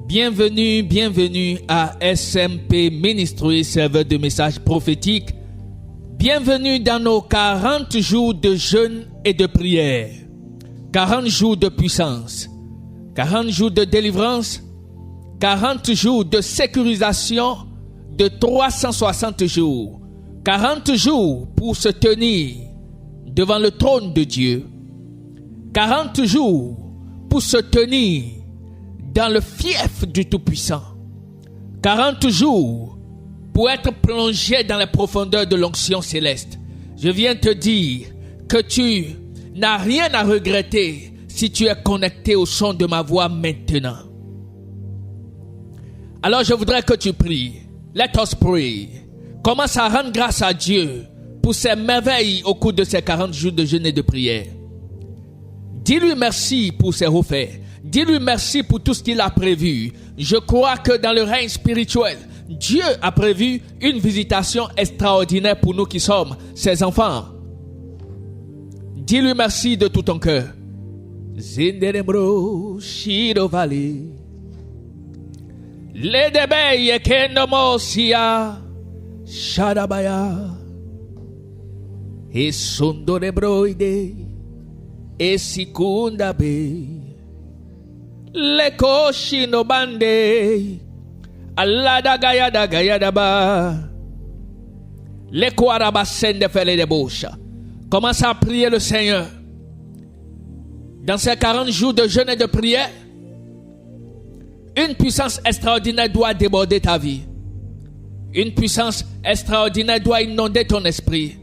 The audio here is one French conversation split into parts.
Bienvenue à SMP Ministry, serveur de messages prophétiques. Bienvenue dans nos 40 jours de jeûne et de prière. 40 jours de puissance, 40 jours de délivrance, 40 jours de sécurisation de 360 jours. 40 jours pour se tenir devant le trône de Dieu. 40 jours pour se tenir dans le fief du Tout-Puissant. 40 jours pour être plongé dans les profondeurs de l'onction céleste. Je viens te dire que tu n'as rien à regretter si tu es connecté au son de ma voix maintenant. Alors je voudrais que tu pries. Let us pray. Commence à rendre grâce à Dieu pour ses merveilles au cours de ces 40 jours de jeûne et de prière. Dis-lui merci pour ses refaits. Dis-lui merci pour tout ce qu'il a prévu. Je crois que dans le règne spirituel, Dieu a prévu une visitation extraordinaire pour nous qui sommes ses enfants. Dis-lui merci de tout ton cœur. Zinderembro Shirovali Ledebeye Kendomosia Shadabaya Esundorembroide Esikundabe Leko Shinobande Alada Gayada Gayadaba Leko Arabasende Fele de Boucha. Commence à prier le Seigneur. Dans ces 40 jours de jeûne et de prière, une puissance extraordinaire doit déborder ta vie. Une puissance extraordinaire doit inonder ton esprit.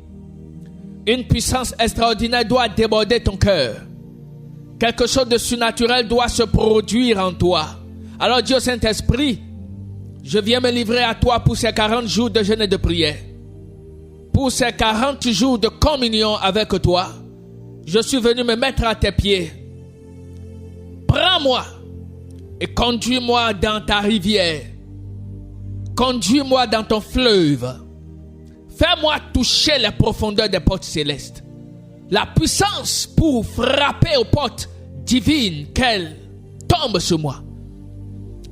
Une puissance extraordinaire doit déborder ton cœur. Quelque chose de surnaturel doit se produire en toi. Alors Dieu Saint-Esprit, je viens me livrer à toi pour ces 40 jours de jeûne et de prière. Pour ces 40 jours de communion avec toi, je suis venu me mettre à tes pieds. Prends-moi et conduis-moi dans ta rivière. Conduis-moi dans ton fleuve. Fais-moi toucher les profondeurs des portes célestes. La puissance pour frapper aux portes divines, qu'elle tombe sur moi.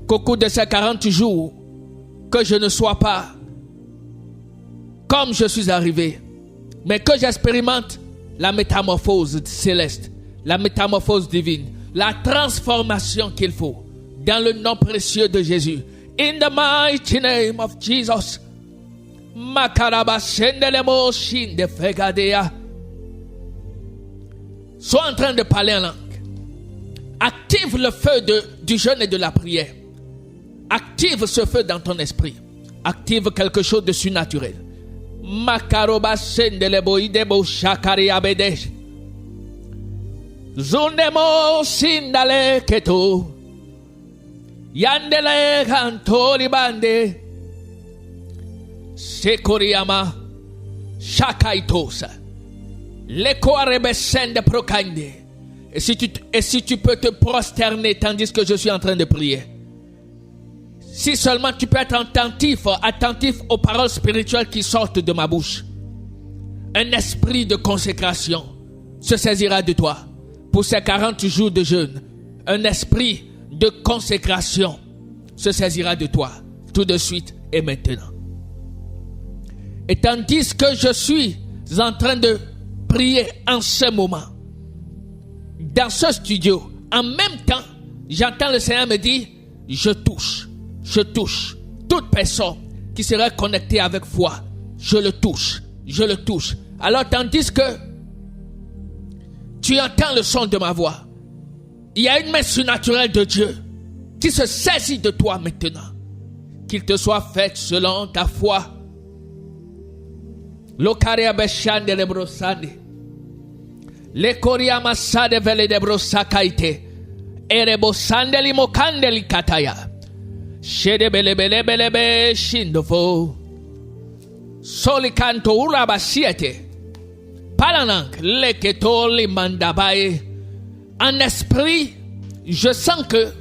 Qu'au cours de ces 40 jours, que je ne sois pas comme je suis arrivé, mais que j'expérimente la métamorphose céleste, la métamorphose divine, la transformation qu'il faut dans le nom précieux de Jésus. In the mighty name of Jesus. Makaraba sendelemo shinde fegadea. Sois en train de parler en langue. Active le feu du jeûne et de la prière. Active ce feu dans ton esprit. Active quelque chose de surnaturel. Makaroba sendelebo idebo shakari abedesh. Zundemo sindale keto. Yandele kantori bande. Sekoriyama shakaitosa. L'eko arebesende prokande. Et si tu peux te prosterner tandis que je suis en train de prier. Si seulement tu peux être attentif aux paroles spirituelles qui sortent de ma bouche. Un esprit de consécration se saisira de toi pour ces 40 jours de jeûne. Un esprit de consécration se saisira de toi tout de suite et maintenant. Et tandis que je suis en train de prier en ce moment, dans ce studio, en même temps, j'entends le Seigneur me dire, je touche toute personne qui serait connectée avec foi. Je le touche. Alors tandis que tu entends le son de ma voix, il y a une main surnaturelle de Dieu qui se saisit de toi maintenant. Qu'il te soit fait selon ta foi. Lokaria beshande le brosande. Le koria masade vele de brosakaite. Erebo sande li mokande li kataya. Shede bele bele bele be shindofo. Soli kanto uraba siete. Palanank le keto li mandabaye. En esprit, je sens que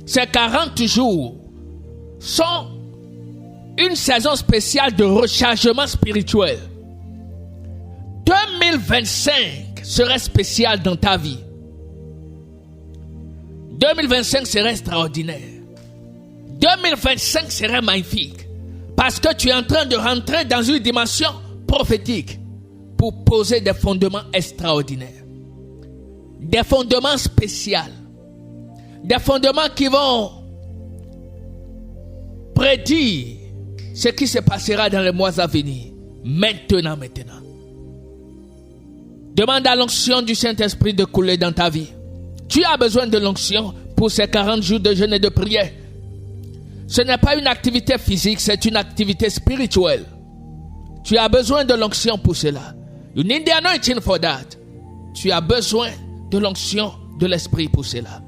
ces 40 jours sont une saison spéciale de rechargement spirituel. 2025 serait spécial dans ta vie. 2025 serait extraordinaire. 2025 sera magnifique. Parce que tu es en train de rentrer dans une dimension prophétique pour poser des fondements extraordinaires. Des fondements spéciaux. Des fondements qui vont prédire ce qui se passera dans les mois à venir. Maintenant. Demande à l'onction du Saint-Esprit de couler dans ta vie. Tu as besoin de l'onction pour ces 40 jours de jeûne et de prière. Ce n'est pas une activité physique, c'est une activité spirituelle. Tu as besoin de l'onction pour cela. You need the anointing for that. Tu as besoin de l'onction de l'Esprit pour cela.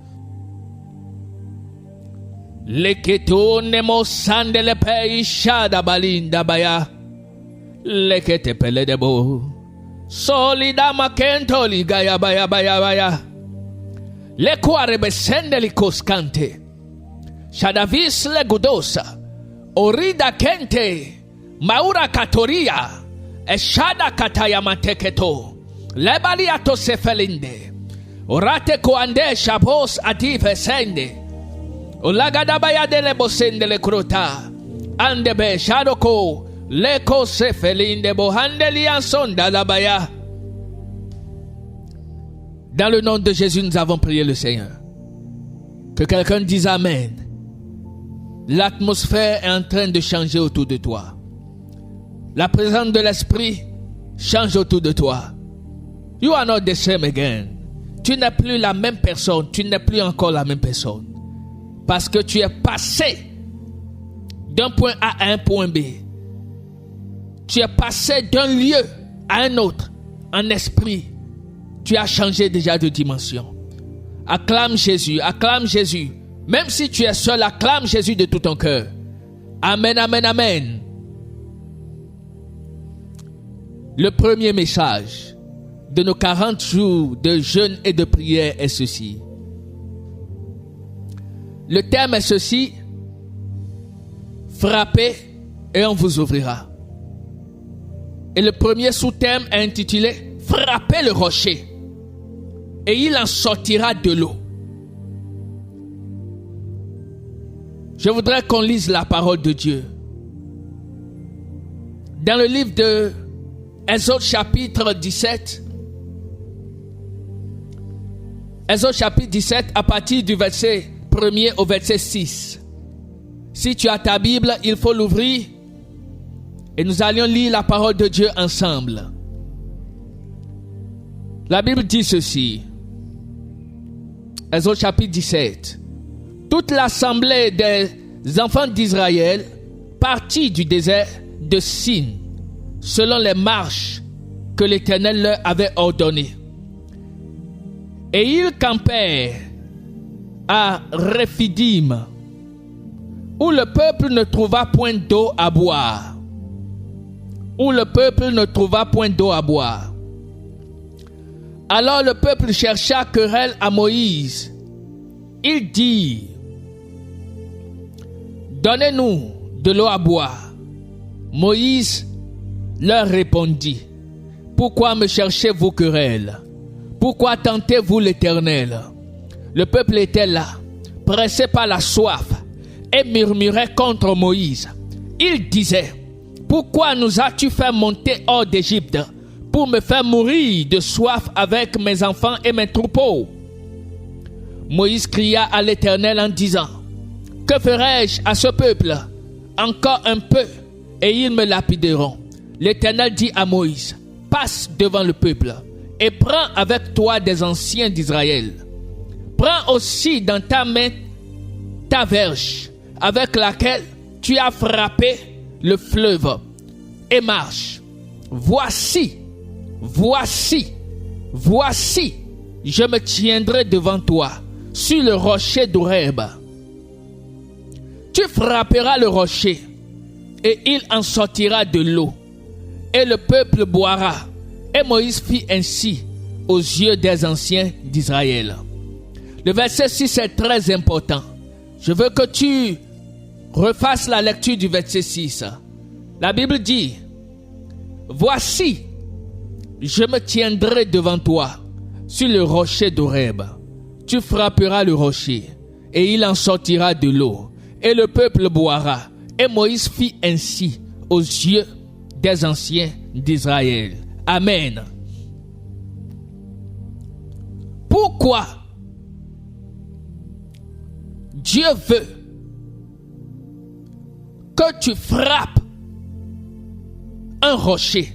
Leketo nemo sandele pei shada balinda baya. Lekete pele debo. Solida makento ligaya baya baya baya. Lekuarebe sendeli koskante. Shadavis legudosa. Orida kente. Maura katoria. Eshada kataya mateketo. Lebaliato sefelinde. Orate koande shabos ative sende. Olagadabaya de lebosende le krota. Andebe shadoko. Leko sefelinde bohandeli ansonda labaya. Dans le nom de Jésus, nous avons prié le Seigneur. Que quelqu'un dise Amen. L'atmosphère est en train de changer autour de toi. La présence de l'Esprit change autour de toi. You are not the same again. Tu n'es plus la même personne. Tu n'es plus encore la même personne. Parce que tu es passé d'un point A à un point B. Tu es passé d'un lieu à un autre en esprit. Tu as changé déjà de dimension. Acclame Jésus, acclame Jésus. Même si tu es seul, acclame Jésus de tout ton cœur. Amen, amen, amen. Le premier message de nos 40 jours de jeûne et de prière est ceci. Le thème est ceci. Frappez et on vous ouvrira. Et le premier sous-thème est intitulé Frappez le rocher et il en sortira de l'eau. Je voudrais qu'on lise la parole de Dieu. Dans le livre de Exode chapitre 17. Exode chapitre 17 à partir du verset 1er au verset 6. Si tu as ta Bible, il faut l'ouvrir et nous allions lire la parole de Dieu ensemble. La Bible dit ceci. Exode chapitre 17. Toute l'assemblée des enfants d'Israël partit du désert de Sin, selon les marches que l'Éternel leur avait ordonnées. Et ils campèrent à Rephidim, où le peuple ne trouva point d'eau à boire. Alors le peuple chercha querelle à Moïse. Il dit, donnez-nous de l'eau à boire. Moïse leur répondit, pourquoi me cherchez-vous querelle? Pourquoi tentez-vous l'Éternel? Le peuple était là, pressé par la soif, et murmurait contre Moïse. Il disait, pourquoi nous as-tu fait monter hors d'Égypte pour me faire mourir de soif avec mes enfants et mes troupeaux? Moïse cria à l'Éternel en disant, que ferai-je à ce peuple? Encore un peu, et ils me lapideront. L'Éternel dit à Moïse, passe devant le peuple, et prends avec toi des anciens d'Israël. Prends aussi dans ta main ta verge, avec laquelle tu as frappé le fleuve, et marche. Voici, je me tiendrai devant toi, sur le rocher d'Horeb. Tu frapperas le rocher, et il en sortira de l'eau, et le peuple boira. Et Moïse fit ainsi aux yeux des anciens d'Israël. Le verset 6 est très important. Je veux que tu refasses la lecture du verset 6. La Bible dit, voici, je me tiendrai devant toi sur le rocher d'Horeb. Tu frapperas le rocher, et il en sortira de l'eau, et le peuple boira. Et Moïse fit ainsi aux yeux des anciens d'Israël. Amen. Pourquoi Dieu veut que tu frappes un rocher?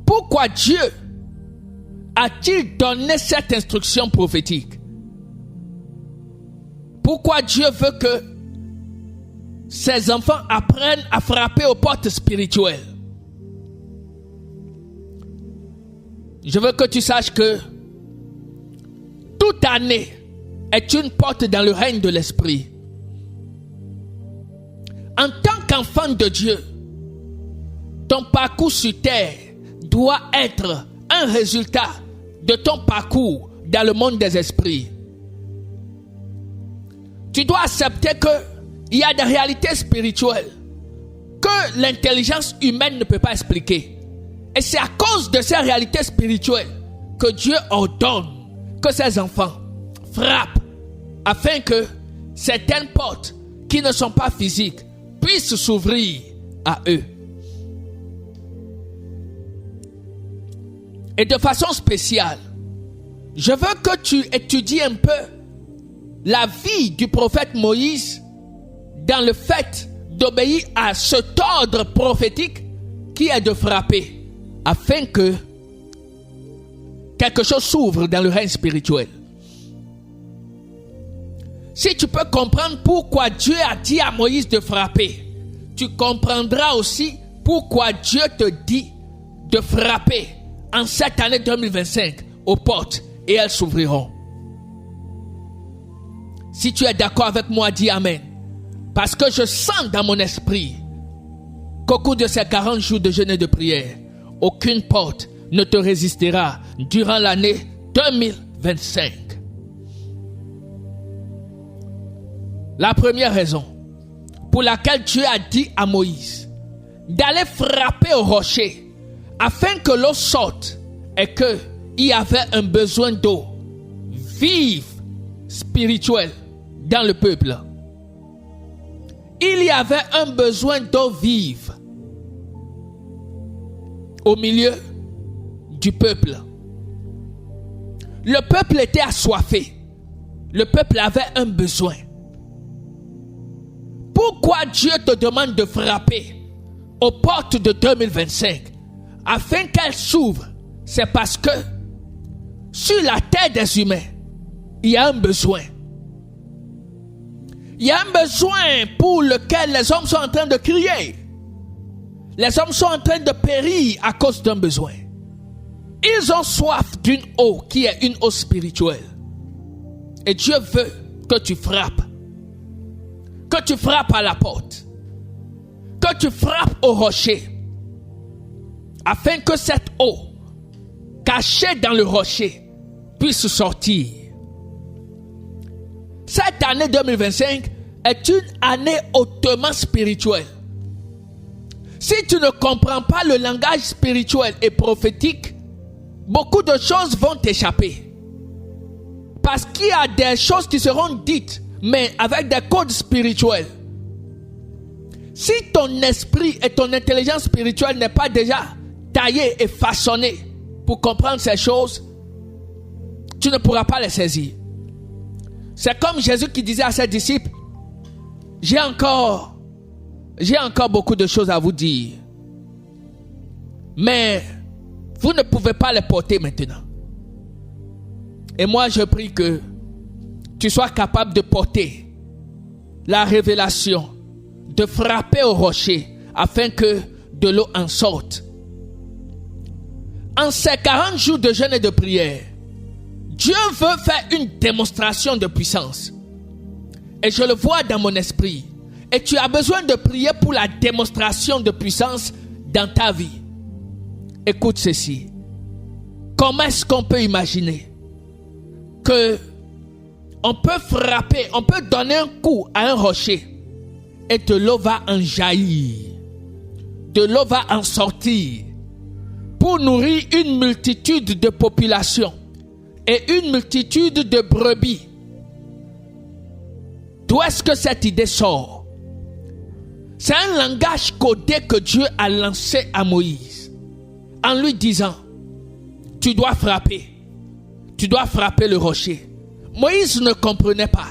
Pourquoi Dieu a-t-il donné cette instruction prophétique? Pourquoi Dieu veut que ses enfants apprennent à frapper aux portes spirituelles? Je veux que tu saches que toute année est une porte dans le règne de l'esprit. En tant qu'enfant de Dieu, ton parcours sur terre doit être un résultat de ton parcours dans le monde des esprits. Tu dois accepter qu'il y a des réalités spirituelles que l'intelligence humaine ne peut pas expliquer. Et c'est à cause de ces réalités spirituelles que Dieu ordonne que ses enfants frappent afin que certaines portes qui ne sont pas physiques puissent s'ouvrir à eux. Et de façon spéciale, je veux que tu étudies un peu la vie du prophète Moïse dans le fait d'obéir à cet ordre prophétique qui est de frapper afin que quelque chose s'ouvre dans le règne spirituel. Si tu peux comprendre pourquoi Dieu a dit à Moïse de frapper, tu comprendras aussi pourquoi Dieu te dit de frapper en cette année 2025 aux portes et elles s'ouvriront. Si tu es d'accord avec moi, dis Amen. Parce que je sens dans mon esprit qu'au cours de ces 40 jours de jeûne et de prière, aucune porte ne te résistera durant l'année 2025. La première raison pour laquelle Dieu a dit à Moïse d'aller frapper au rocher afin que l'eau sorte est qu'il y avait un besoin d'eau vive, spirituelle dans le peuple. Il y avait un besoin d'eau vive au milieu du peuple. Le peuple était assoiffé. Le peuple avait un besoin. Pourquoi Dieu te demande de frapper aux portes de 2025 afin qu'elles s'ouvrent? C'est parce que sur la terre des humains, il y a un besoin. Il y a un besoin pour lequel les hommes sont en train de crier. Les hommes sont en train de périr à cause d'un besoin. Ils ont soif d'une eau qui est une eau spirituelle. Et Dieu veut que tu frappes. Que tu frappes à la porte. Que tu frappes au rocher. Afin que cette eau cachée dans le rocher puisse sortir. Cette année 2025 est une année hautement spirituelle. Si tu ne comprends pas le langage spirituel et prophétique, beaucoup de choses vont t'échapper. Parce qu'il y a des choses qui seront dites, mais avec des codes spirituels. Si ton esprit et ton intelligence spirituelle n'est pas déjà taillé et façonné pour comprendre ces choses, tu ne pourras pas les saisir. C'est comme Jésus qui disait à ses disciples, j'ai encore beaucoup de choses à vous dire, mais vous ne pouvez pas les porter maintenant. Et moi je prie que tu sois capable de porter la révélation, de frapper au rocher afin que de l'eau en sorte. En ces 40 jours de jeûne et de prière, Dieu veut faire une démonstration de puissance. Et je le vois dans mon esprit. Et tu as besoin de prier pour la démonstration de puissance dans ta vie. Écoute ceci. Comment est-ce qu'on peut imaginer que on peut frapper, on peut donner un coup à un rocher et de l'eau va en jaillir, de l'eau va en sortir pour nourrir une multitude de populations et une multitude de brebis. D'où est-ce que cette idée sort? C'est un langage codé que Dieu a lancé à Moïse en lui disant, tu dois frapper. Tu dois frapper le rocher. Moïse ne comprenait pas.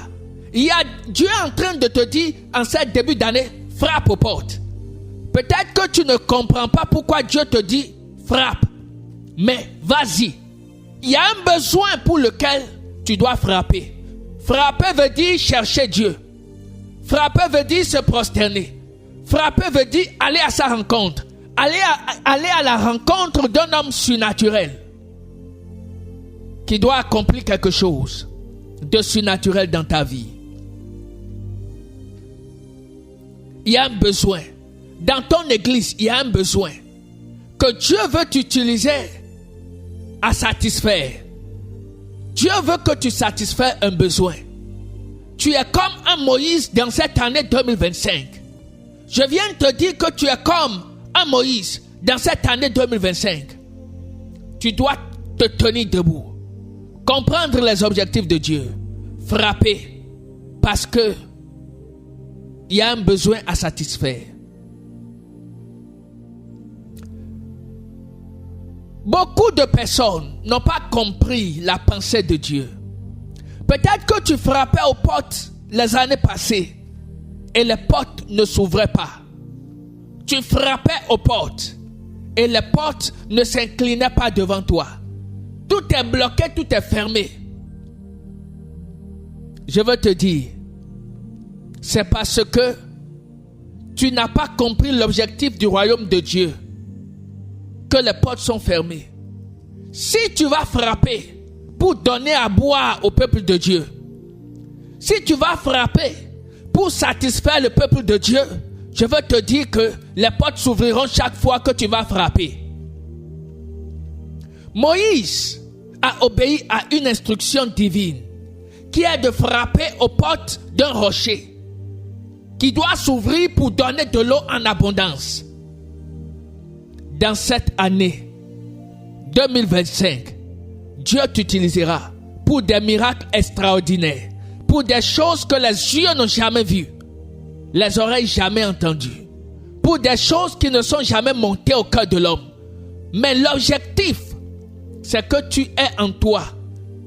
Dieu est en train de te dire en ce début d'année, frappe aux portes. Peut-être que tu ne comprends pas pourquoi Dieu te dit frappe. Mais vas-y. Il y a un besoin pour lequel tu dois frapper. Frapper veut dire chercher Dieu. Frapper veut dire se prosterner. Frapper veut dire aller à sa rencontre. Aller à la rencontre d'un homme surnaturel qui doit accomplir quelque chose de surnaturel dans ta vie. Il y a un besoin. Dans ton église, il y a un besoin que Dieu veut t'utiliser à satisfaire. Dieu veut que tu satisfais un besoin. Tu es comme un Moïse dans cette année 2025. Je viens de te dire que tu es comme un Moïse dans cette année 2025. Tu dois te tenir debout. Comprendre les objectifs de Dieu. Frapper. Parce que il y a un besoin à satisfaire. Beaucoup de personnes n'ont pas compris la pensée de Dieu. Peut-être que tu frappais aux portes les années passées et les portes ne s'ouvraient pas. Tu frappais aux portes et les portes ne s'inclinaient pas devant toi. Tout est bloqué, tout est fermé. Je veux te dire, c'est parce que tu n'as pas compris l'objectif du royaume de Dieu que les portes sont fermées. Si tu vas frapper pour donner à boire au peuple de Dieu, si tu vas frapper pour satisfaire le peuple de Dieu, je veux te dire que les portes s'ouvriront chaque fois que tu vas frapper. Moïse a obéi à une instruction divine qui est de frapper aux portes d'un rocher qui doit s'ouvrir pour donner de l'eau en abondance. Dans cette année 2025, Dieu t'utilisera pour des miracles extraordinaires, pour des choses que les yeux n'ont jamais vues, les oreilles jamais entendues, pour des choses qui ne sont jamais montées au cœur de l'homme. Mais l'objectif, c'est que tu aies en toi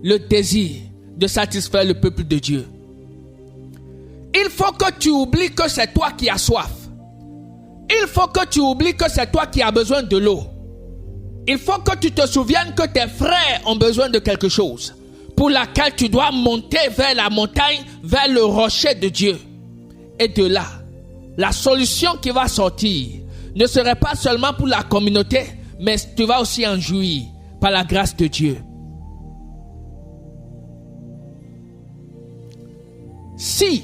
le désir de satisfaire le peuple de Dieu. Il faut que tu oublies que c'est toi qui as soif. Il faut que tu oublies que c'est toi qui as besoin de l'eau. Il faut que tu te souviennes que tes frères ont besoin de quelque chose pour laquelle tu dois monter vers la montagne, vers le rocher de Dieu. Et de là, la solution qui va sortir ne serait pas seulement pour la communauté, mais tu vas aussi en jouir par la grâce de Dieu. Si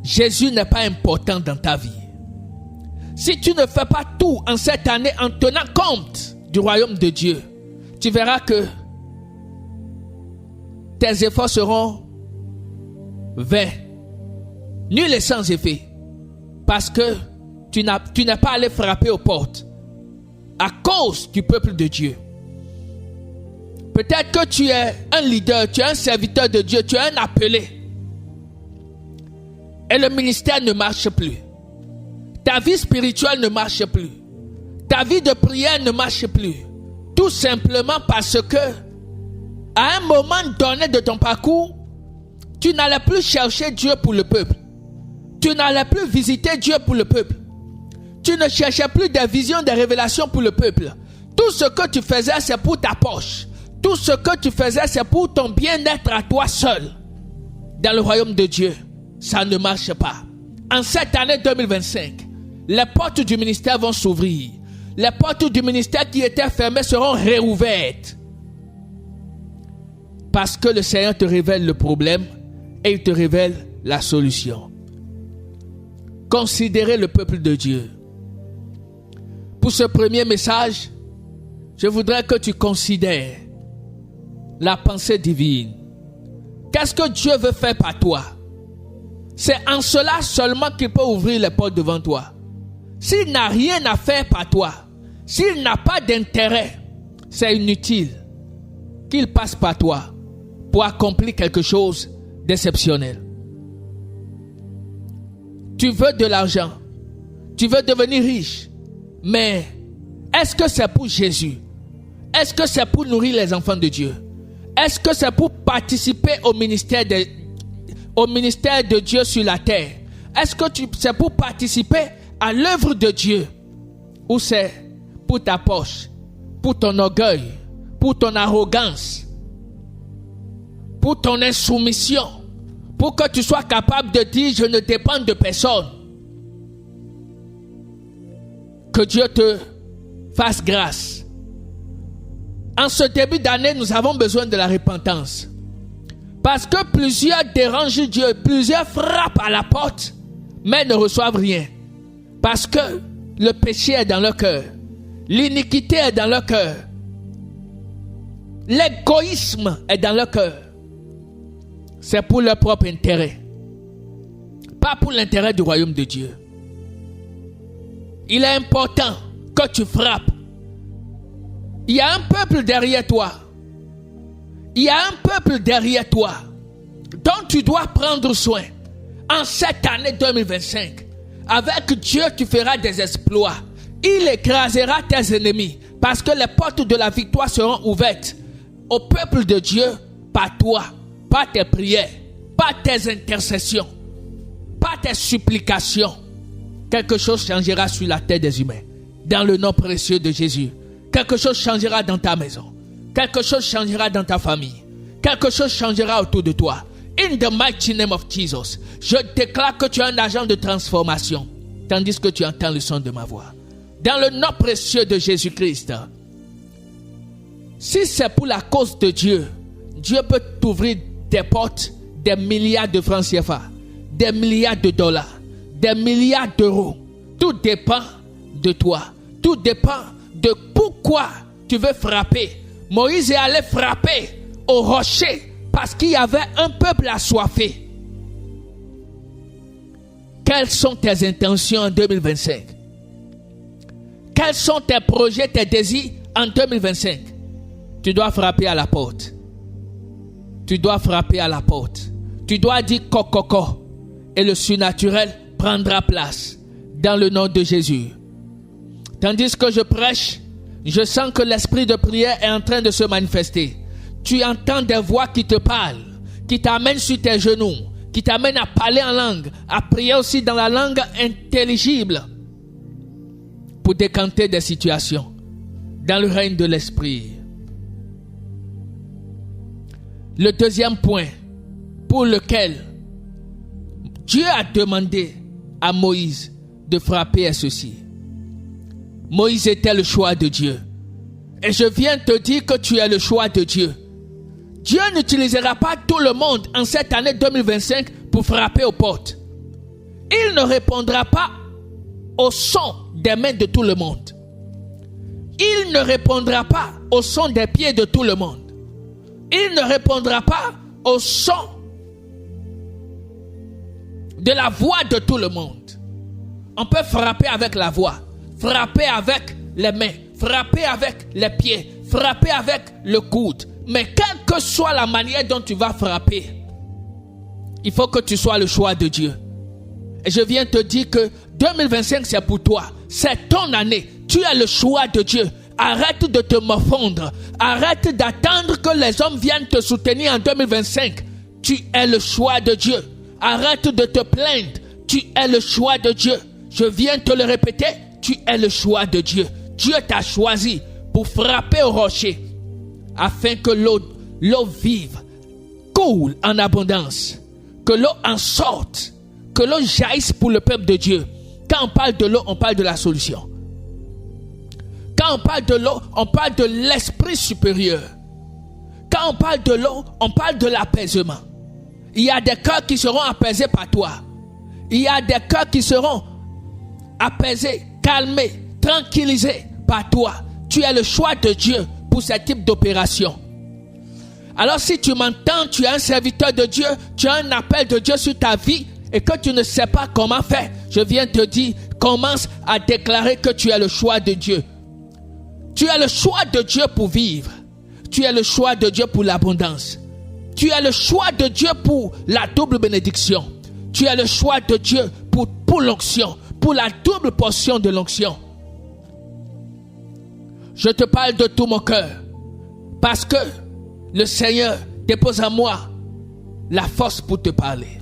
Jésus n'est pas important dans ta vie, si tu ne fais pas tout en cette année en tenant compte du royaume de Dieu, tu verras que tes efforts seront vains, nuls et sans effet, parce que tu n'es pas allé frapper aux portes à cause du peuple de Dieu. Peut-être que tu es un leader, tu es un serviteur de Dieu, tu es un appelé. Et le ministère ne marche plus. Ta vie spirituelle ne marche plus. Ta vie de prière ne marche plus. Tout simplement parce que, à un moment donné de ton parcours, tu n'allais plus chercher Dieu pour le peuple. Tu n'allais plus visiter Dieu pour le peuple. Tu ne cherchais plus des visions, des révélations pour le peuple. Tout ce que tu faisais, c'est pour ta poche. Tout ce que tu faisais, c'est pour ton bien-être à toi seul. Dans le royaume de Dieu, ça ne marche pas. En cette année 2025, les portes du ministère vont s'ouvrir. Les portes du ministère qui étaient fermées seront réouvertes. Parce que le Seigneur te révèle le problème et il te révèle la solution. Considérez le peuple de Dieu. Pour ce premier message, je voudrais que tu considères la pensée divine. Qu'est-ce que Dieu veut faire par toi? C'est en cela seulement qu'il peut ouvrir les portes devant toi. S'il n'a rien à faire par toi, s'il n'a pas d'intérêt, c'est inutile qu'il passe par toi pour accomplir quelque chose déceptionnel. Tu veux de l'argent. Tu veux devenir riche. Mais est-ce que c'est pour Jésus? Est-ce que c'est pour nourrir les enfants de Dieu? Est-ce que c'est pour participer au ministère de Dieu sur la terre? Est-ce que c'est pour participer à l'œuvre de Dieu? Ou c'est pour ta poche, pour ton orgueil, pour ton arrogance, pour ton insoumission, pour que tu sois capable de dire je ne dépends de personne? Que Dieu te fasse grâce. En ce début d'année, nous avons besoin de la repentance. Parce que plusieurs dérangent Dieu, plusieurs frappent à la porte, mais ne reçoivent rien. Parce que le péché est dans leur cœur. L'iniquité est dans leur cœur. L'égoïsme est dans leur cœur. C'est pour leur propre intérêt. Pas pour l'intérêt du royaume de Dieu. Il est important que tu frappes. Il y a un peuple derrière toi. Il y a un peuple derrière toi dont tu dois prendre soin. En cette année 2025, avec Dieu, tu feras des exploits. Il écrasera tes ennemis parce que les portes de la victoire seront ouvertes au peuple de Dieu par toi, par tes prières, par tes intercessions, par tes supplications. Quelque chose changera sur la terre des humains. Dans le nom précieux de Jésus. Quelque chose changera dans ta maison. Quelque chose changera dans ta famille. Quelque chose changera autour de toi. In the mighty name of Jesus. Je déclare que tu es un agent de transformation. Tandis que tu entends le son de ma voix. Dans le nom précieux de Jésus-Christ. Si c'est pour la cause de Dieu, Dieu peut t'ouvrir des portes, des milliards de francs CFA, des milliards de dollars, des milliards d'euros. Tout dépend de toi. Tout dépend de pourquoi tu veux frapper. Moïse est allé frapper au rocher parce qu'il y avait un peuple assoiffé. Quelles sont tes intentions en 2025? Quels sont tes projets, tes désirs en 2025? Tu dois frapper à la porte. Tu dois frapper à la porte. Tu dois dire coco et le surnaturel prendra place dans le nom de Jésus. Tandis que je prêche, je sens que l'esprit de prière est en train de se manifester. Tu entends des voix qui te parlent, qui t'amènent sur tes genoux, qui t'amènent à parler en langue, à prier aussi dans la langue intelligible pour décanter des situations dans le règne de l'esprit. Le deuxième point pour lequel Dieu a demandé à Moïse de frapper est ceci. Moïse était le choix de Dieu. Et je viens te dire que tu es le choix de Dieu. Dieu n'utilisera pas tout le monde en cette année 2025 pour frapper aux portes. Il ne répondra pas au son des mains de tout le monde. Il ne répondra pas au son des pieds de tout le monde. Il ne répondra pas au son de la voix de tout le monde. On peut frapper avec la voix, frapper avec les mains, frapper avec les pieds, frapper avec le coude. Mais quelle que soit la manière dont tu vas frapper, il faut que tu sois le choix de Dieu. Et je viens te dire que 2025 c'est pour toi. C'est ton année. Tu es le choix de Dieu. Arrête de te morfondre. Arrête d'attendre que les hommes viennent te soutenir en 2025. Tu es le choix de Dieu. Arrête de te plaindre. Tu es le choix de Dieu. Je viens te le répéter. Tu es le choix de Dieu. Dieu t'a choisi pour frapper au rocher afin que l'eau vive, coule en abondance. Que l'eau en sorte. Que l'eau jaillisse pour le peuple de Dieu. Quand on parle de l'eau, on parle de la solution. Quand on parle de l'eau, on parle de l'esprit supérieur. Quand on parle de l'eau, on parle de l'apaisement. Il y a des cœurs qui seront apaisés par toi. Il y a des cœurs qui seront apaisés, calmés, tranquillisés par toi. Tu es le choix de Dieu pour ce type d'opération. Alors si tu m'entends, tu es un serviteur de Dieu, tu as un appel de Dieu sur ta vie et que tu ne sais pas comment faire, je viens te dire, commence à déclarer que tu es le choix de Dieu. Tu es le choix de Dieu pour vivre. Tu es le choix de Dieu pour l'abondance. Tu as le choix de Dieu pour la double bénédiction. Tu as le choix de Dieu pour l'onction, pour la double portion de l'onction. Je te parle de tout mon cœur parce que le Seigneur dépose en moi la force pour te parler.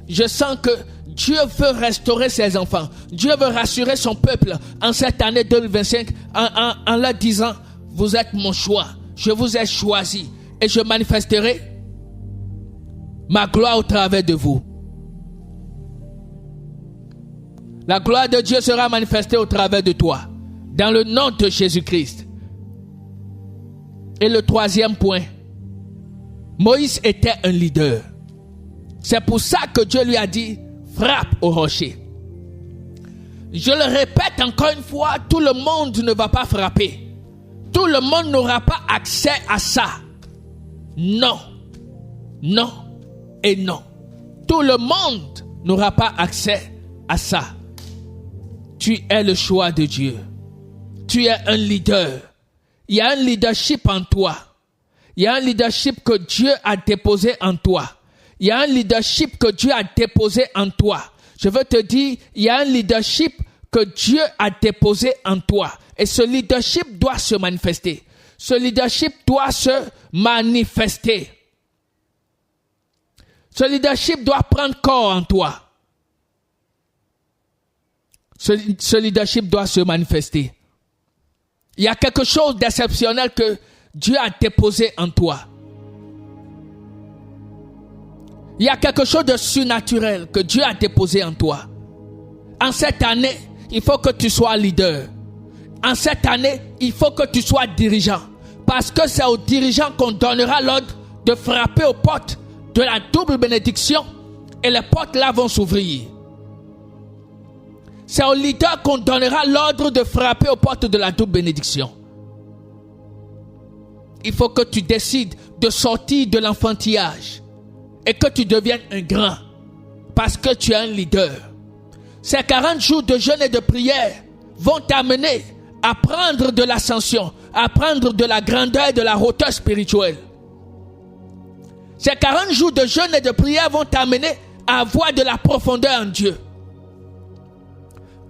Je sens que Dieu veut restaurer ses enfants. Dieu veut rassurer son peuple en cette année 2025 en leur disant, vous êtes mon choix, je vous ai choisi et je manifesterai ma gloire au travers de vous. La gloire de Dieu sera manifestée au travers de toi, dans le nom de Jésus-Christ. Et le troisième point, Moïse était un leader. C'est pour ça que Dieu lui a dit, frappe au rocher. Je le répète encore une fois, tout le monde ne va pas frapper. Tout le monde n'aura pas accès à ça. Non, non et non. Tout le monde n'aura pas accès à ça. Tu es le choix de Dieu. Tu es un leader. Il y a un leadership en toi. Il y a un leadership que Dieu a déposé en toi. Il y a un leadership que Dieu a déposé en toi. Je veux te dire, il y a un leadership que Dieu a déposé en toi. Et ce leadership doit se manifester. Ce leadership doit se manifester. Ce leadership doit prendre corps en toi. Ce leadership doit se manifester. Il y a quelque chose d'exceptionnel que Dieu a déposé en toi. Il y a quelque chose de surnaturel que Dieu a déposé en toi. En cette année, il faut que tu sois leader. En cette année, il faut que tu sois dirigeant. Parce que c'est aux dirigeants qu'on donnera l'ordre de frapper aux portes de la double bénédiction. Et les portes là vont s'ouvrir. C'est aux leaders qu'on donnera l'ordre de frapper aux portes de la double bénédiction. Il faut que tu décides de sortir de l'enfantillage. Et que tu deviennes un grand. Parce que tu es un leader. Ces 40 jours de jeûne et de prière vont t'amener à prendre de l'ascension, à prendre de la grandeur et de la hauteur spirituelle. Ces 40 jours de jeûne et de prière vont t'amener à avoir de la profondeur en Dieu.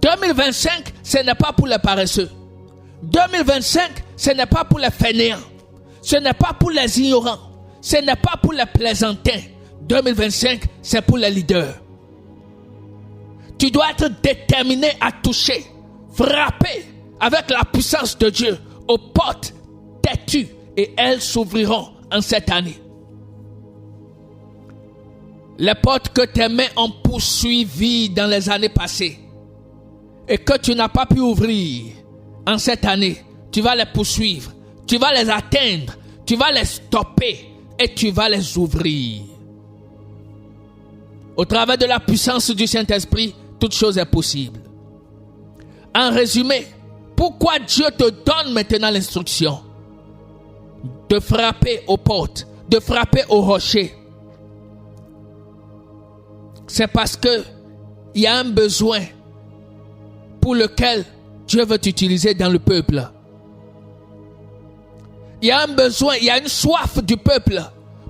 2025, ce n'est pas pour les paresseux. 2025, ce n'est pas pour les fainéants. Ce n'est pas pour les ignorants. Ce n'est pas pour les plaisantins. 2025, c'est pour les leaders. Tu dois être déterminé à toucher, frapper avec la puissance de Dieu aux portes têtues et elles s'ouvriront en cette année. Les portes que tes mains ont poursuivies dans les années passées et que tu n'as pas pu ouvrir en cette année, tu vas les poursuivre, tu vas les atteindre, tu vas les stopper et tu vas les ouvrir. Au travers de la puissance du Saint-Esprit, toute chose est possible. En résumé, pourquoi Dieu te donne maintenant l'instruction de frapper aux portes, de frapper aux rochers? C'est parce que il y a un besoin pour lequel Dieu veut t'utiliser dans le peuple. Il y a un besoin, il y a une soif du peuple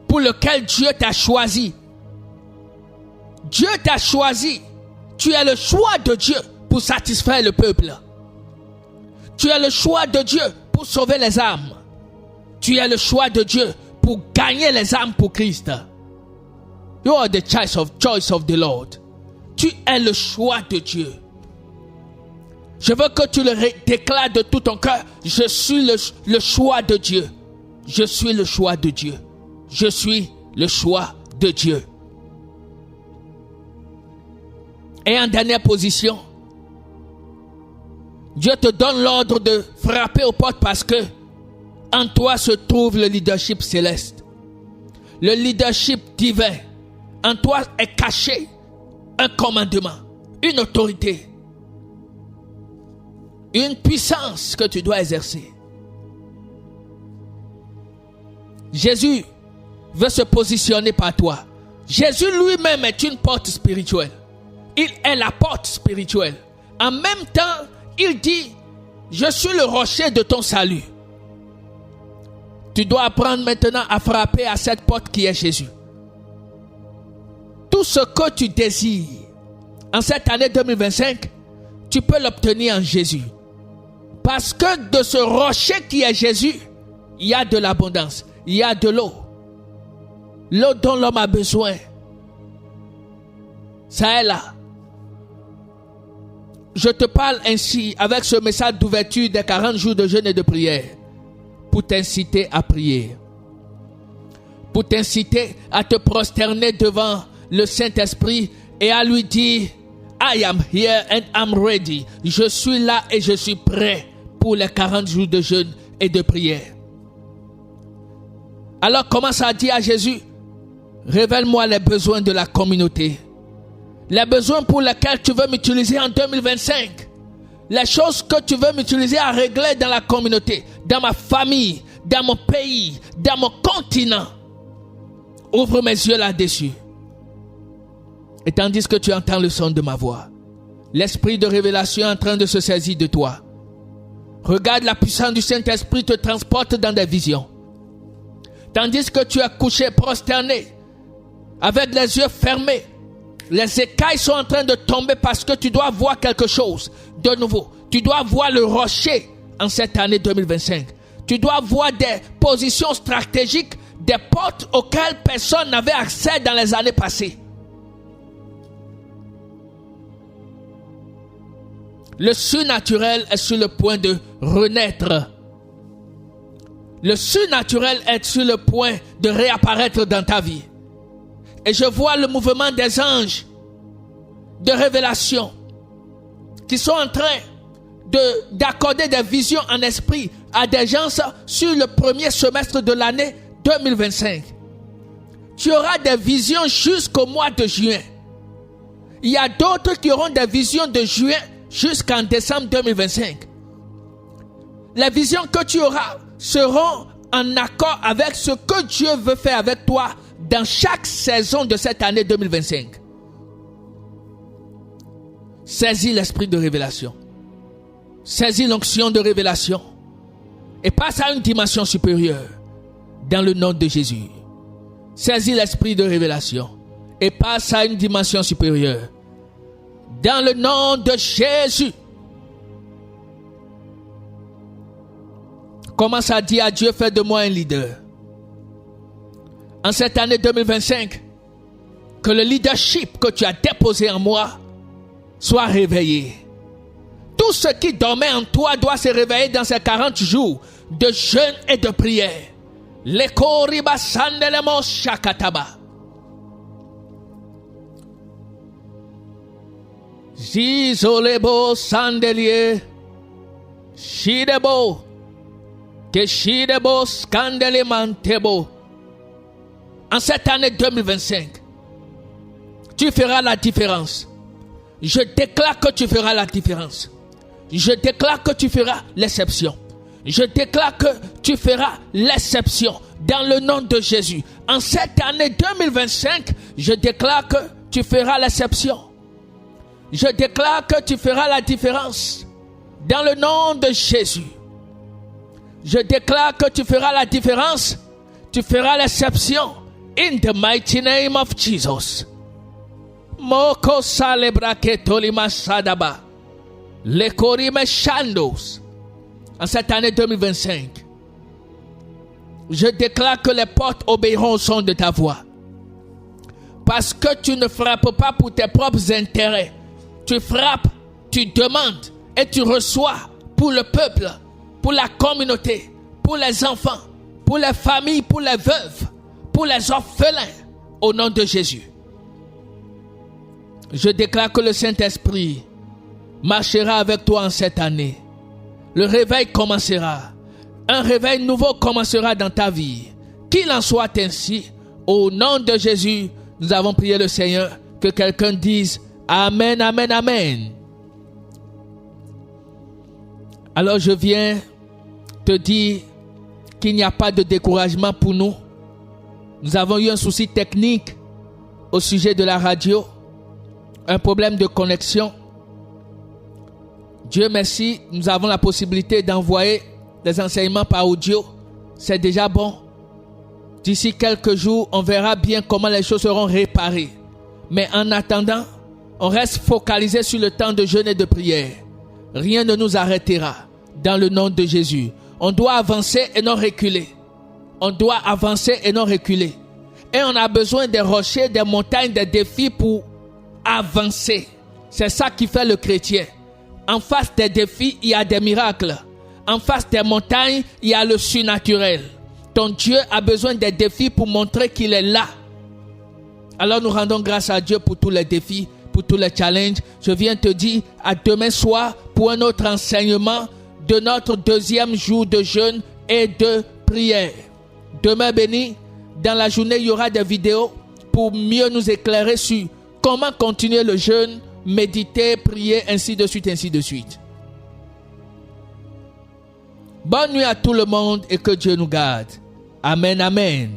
pour lequel Dieu t'a choisi. Dieu t'a choisi. Tu as le choix de Dieu pour satisfaire le peuple. Tu as le choix de Dieu pour sauver les âmes. Tu as le choix de Dieu pour gagner les âmes pour Christ. You are the choice of the Lord. Tu es le choix de Dieu. Je veux que tu le déclares de tout ton cœur. Je suis le choix de Dieu. Je suis le choix de Dieu. Je suis le choix de Dieu. Et en dernière position, Dieu te donne l'ordre de frapper aux portes parce que en toi se trouve le leadership céleste. Le leadership divin. En toi est caché un commandement, une autorité, une puissance que tu dois exercer. Jésus veut se positionner par toi. Jésus lui-même est une porte spirituelle. Il est la porte spirituelle. En même temps, il dit, je suis le rocher de ton salut. Tu dois apprendre maintenant à frapper à cette porte qui est Jésus. Tout ce que tu désires en cette année 2025, tu peux l'obtenir en Jésus. Parce que de ce rocher qui est Jésus, il y a de l'abondance, il y a de l'eau. L'eau dont l'homme a besoin. Ça est là. Je te parle ainsi avec ce message d'ouverture des 40 jours de jeûne et de prière pour t'inciter à prier. Pour t'inciter à te prosterner devant le Saint-Esprit et à lui dire I am here and I'm ready. Je suis là et je suis prêt pour les 40 jours de jeûne et de prière. Alors commence à dire à Jésus, révèle-moi les besoins de la communauté. Les besoins pour lesquels tu veux m'utiliser en 2025. Les choses que tu veux m'utiliser à régler dans la communauté, dans ma famille, dans mon pays, dans mon continent. Ouvre mes yeux là-dessus. Et tandis que tu entends le son de ma voix, l'esprit de révélation est en train de se saisir de toi. Regarde, la puissance du Saint-Esprit te transporte dans des visions. Tandis que tu es couché, prosterné, avec les yeux fermés, les écailles sont en train de tomber parce que tu dois voir quelque chose de nouveau. Tu dois voir le rocher en cette année 2025. Tu dois voir des positions stratégiques, des portes auxquelles personne n'avait accès dans les années passées. Le surnaturel est sur le point de renaître. Le surnaturel est sur le point de réapparaître dans ta vie. Et je vois le mouvement des anges de révélation qui sont en train d'accorder des visions en esprit à des gens sur le premier semestre de l'année 2025. Tu auras des visions jusqu'au mois de juin. Il y a d'autres qui auront des visions de juin jusqu'en décembre 2025. Les visions que tu auras seront en accord avec ce que Dieu veut faire avec toi dans chaque saison de cette année 2025. Saisis l'esprit de révélation. Saisis l'onction de révélation. Et passe à une dimension supérieure. Dans le nom de Jésus. Saisis l'esprit de révélation. Et passe à une dimension supérieure. Dans le nom de Jésus. Commence à dire à Dieu, fais de moi un leader. En cette année 2025, que le leadership que tu as déposé en moi soit réveillé. Tout ce qui dormait en toi doit se réveiller dans ces 40 jours de jeûne et de prière. Lekoriba sandelemo shakataba. Zizolebo sandelier. Shidebo. Keshidebo skandelemantebo. En cette année 2025, tu feras la différence. Je déclare que tu feras la différence. Je déclare que tu feras l'exception. Je déclare que tu feras l'exception dans le nom de Jésus. En cette année 2025, je déclare que tu feras l'exception. Je déclare que tu feras la différence dans le nom de Jésus. Je déclare que tu feras la différence. Tu feras l'exception. In the mighty name of Jesus. Moko salebrake tolima sadaba. Lekorime shandos. En cette année 2025, je déclare que les portes obéiront au son de ta voix. Parce que tu ne frappes pas pour tes propres intérêts. Tu frappes, tu demandes et tu reçois pour le peuple, pour la communauté, pour les enfants, pour les familles, pour les veuves, pour les orphelins, au nom de Jésus. Je déclare que le Saint-Esprit marchera avec toi en cette année. Le réveil commencera. Un réveil nouveau commencera dans ta vie. Qu'il en soit ainsi. Au nom de Jésus, nous avons prié le Seigneur. Que quelqu'un dise Amen, Amen, Amen. Alors je viens te dire qu'il n'y a pas de découragement pour nous. Nous avons eu un souci technique au sujet de la radio. Un problème de connexion. Dieu merci, nous avons la possibilité d'envoyer des enseignements par audio c'est déjà bon. D'ici quelques jours, on verra bien comment les choses seront réparées. Mais en attendant, on reste focalisé sur le temps de jeûne et de prière. Rien ne nous arrêtera dans le nom de Jésus. On doit avancer et non reculer. On doit avancer et non reculer. Et on a besoin des rochers, des montagnes, des défis pour avancer. C'est ça qui fait le chrétien. En face des défis, il y a des miracles. En face des montagnes, il y a le surnaturel. Ton Dieu a besoin des défis pour montrer qu'il est là. Alors nous rendons grâce à Dieu pour tous les défis, pour tous les challenges. Je viens te dire à demain soir pour un autre enseignement de notre deuxième jour de jeûne et de prière. Demain béni, dans la journée, il y aura des vidéos pour mieux nous éclairer sur comment continuer le jeûne, méditer, prier, ainsi de suite, ainsi de suite. Bonne nuit à tout le monde et que Dieu nous garde. Amen, amen.